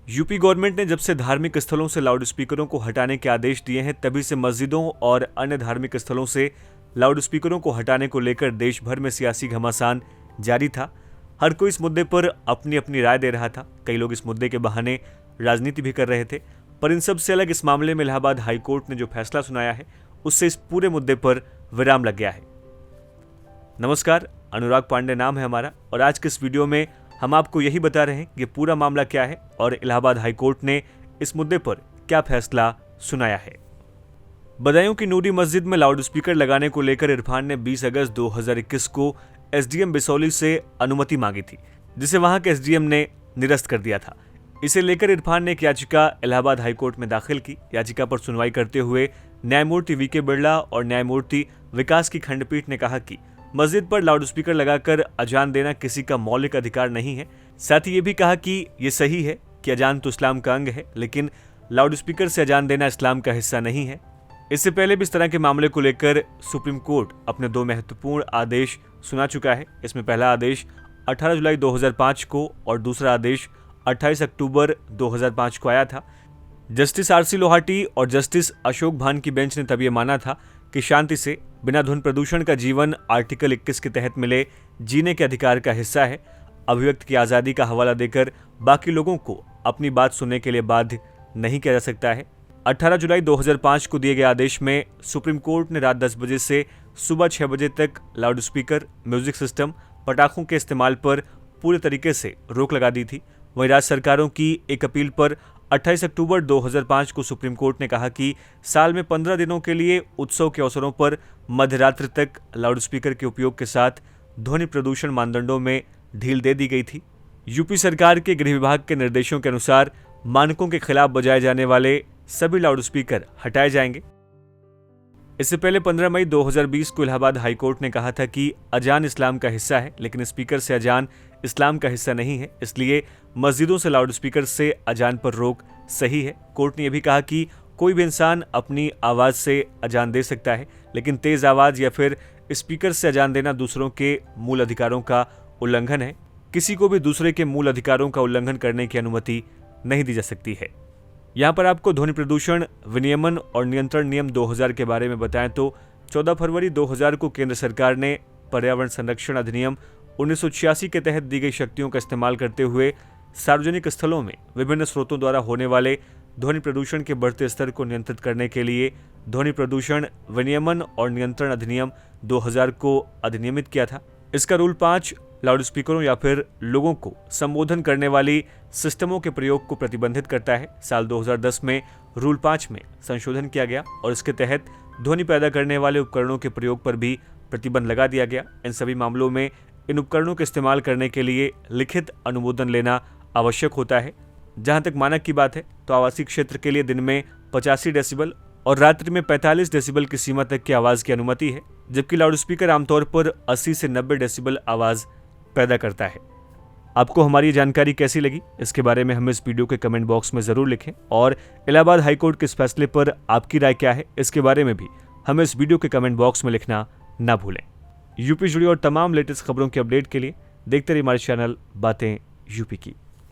UP government ने जब से धार्मिक स्थलों से लाउड स्पीकरों को हटाने के आदेश दिए हैं, तभी से मस्जिदों और अन्य धार्मिक स्थलों से लाउड स्पीकरों को हटाने को लेकर देश भर में सियासी घमासान जारी था। हर कोई इस मुद्दे पर अपनी अपनी राय दे रहा था। कई लोग इस मुद्दे के बहाने राजनीति भी कर रहे थे, पर इन सब से अलग इस मामले में इलाहाबाद हाईकोर्ट ने जो फैसला सुनाया है, उससे इस पूरे मुद्दे पर विराम लग गया है। नमस्कार, अनुराग पांडे नाम है हमारा, और आज के इस वीडियो में हम आपको यही बता रहे हैं कि पूरा मामला क्या है और इलाहाबाद हाईकोर्ट ने इस मुद्दे पर क्या फैसला सुनाया है। बदायूं की नूरी मस्जिद में लाउड स्पीकर लगाने को लेकर इरफान ने 20 अगस्त 2021 को एसडीएम बिसौली से अनुमति मांगी थी, जिसे वहां के एसडीएम ने निरस्त कर दिया था। इसे लेकर इरफान ने एक याचिका इलाहाबाद हाईकोर्ट में दाखिल की। याचिका पर सुनवाई करते हुए न्यायमूर्ति वीके बिरला और न्यायमूर्ति विकास की खंडपीठ ने कहा कि मस्जिद पर लाउड स्पीकर लगाकर अजान देना किसी का मौलिक अधिकार नहीं है। साथ ही ये भी कहा कि ये सही है कि अजान तो इस्लाम का अंग है, लेकिन लाउड स्पीकर से अजान देना इस्लाम का हिस्सा नहीं है। इससे पहले भी इस तरह के मामले को लेकर सुप्रीम कोर्ट अपने 2 महत्वपूर्ण आदेश सुना चुका है। इसमें पहला आदेश 18 जुलाई 2005 को और दूसरा आदेश 28 अक्टूबर 2005 को आया था। जस्टिस आरसी लोहाटी और जस्टिस अशोक भान की बेंच ने तब ये माना था कि शांति से बिना ध्वनि प्रदूषण का जीवन आर्टिकल 21 के तहत मिले जीने के अधिकार का हिस्सा है। अभिव्यक्ति की आज़ादी का हवाला देकर बाकी लोगों को अपनी बात सुनने के लिए बाध्य नहीं किया जा सकता है। 18 जुलाई 2005 को दिए गए आदेश में सुप्रीम कोर्ट ने रात 10 बजे से सुबह 6 बजे तक लाउड स्पीकर, म्यूजिक सिस्टम, पटाखों के इस्तेमाल पर पूरे तरीके से रोक लगा दी थी। वहीं राज्य सरकारों की एक अपील पर 28 अक्टूबर 2005 को सुप्रीम कोर्ट ने कहा कि साल में 15 दिनों के लिए उत्सव के अवसरों पर मध्यरात्रि तक लाउड स्पीकर के उपयोग के साथ ध्वनि प्रदूषण मानदंडों में ढील दे दी गई थी। यूपी सरकार के गृह विभाग के निर्देशों के अनुसार मानकों के खिलाफ बजाए जाने वाले सभी लाउड स्पीकर हटाए जाएंगे। इससे पहले 15 मई 2020 को इलाहाबाद हाईकोर्ट ने कहा था कि अजान इस्लाम का हिस्सा है, लेकिन स्पीकर से अजान इस्लाम का हिस्सा नहीं है, इसलिए मस्जिदों से लाउड स्पीकर से अजान पर रोक सही है। कोर्ट ने यह भी कहा कि कोई भी इंसान अपनी आवाज़ से अजान दे सकता है, लेकिन तेज आवाज़ या फिर स्पीकर से अजान देना दूसरों के मूल अधिकारों का उल्लंघन है। किसी को भी दूसरे के मूल अधिकारों का उल्लंघन करने की अनुमति नहीं दी जा सकती है। यहाँ पर आपको ध्वनि प्रदूषण विनियमन और नियंत्रण नियम 2000 के बारे में बताएं तो 14 फरवरी 2000 को केंद्र सरकार ने पर्यावरण संरक्षण अधिनियम 1986 के तहत दी गई शक्तियों का इस्तेमाल करते हुए सार्वजनिक स्थलों में विभिन्न स्रोतों द्वारा होने वाले ध्वनि प्रदूषण के बढ़ते स्तर को नियंत्रित करने के लिए ध्वनि प्रदूषण विनियमन और नियंत्रण अधिनियम 2000 को अधिनियमित किया था। इसका रूल 5 लाउड स्पीकरों या फिर लोगों को संबोधन करने वाली सिस्टमों के प्रयोग को प्रतिबंधित करता है। साल 2010 में रूल 5 में संशोधन किया गया और इसके तहत ध्वनि पैदा करने वाले उपकरणों के प्रयोग पर भी प्रतिबंध लगा दिया गया। इन सभी मामलों में इन उपकरणों का इस्तेमाल करने के लिए लिखित अनुमोदन लेना आवश्यक होता है। जहां तक मानक की बात है तो आवासीय क्षेत्र के लिए दिन में 85 डेसिबल और रात्रि में 45 डेसिबल की सीमा तक की आवाज़ की अनुमति है, जबकि लाउड स्पीकर आमतौर पर 80 से 90 डेसिबल आवाज़ पैदा करता है। आपको हमारी जानकारी कैसी लगी, इसके बारे में हमें इस वीडियो के कमेंट बॉक्स में ज़रूर लिखें, और इलाहाबाद हाईकोर्ट के इस फैसले पर आपकी राय क्या है, इसके बारे में भी हमें इस वीडियो के कमेंट बॉक्स में लिखना ना भूलें। यूपी जुड़ी और तमाम लेटेस्ट खबरों के अपडेट के लिए देखते रहिए हमारे चैनल बातें यूपी की।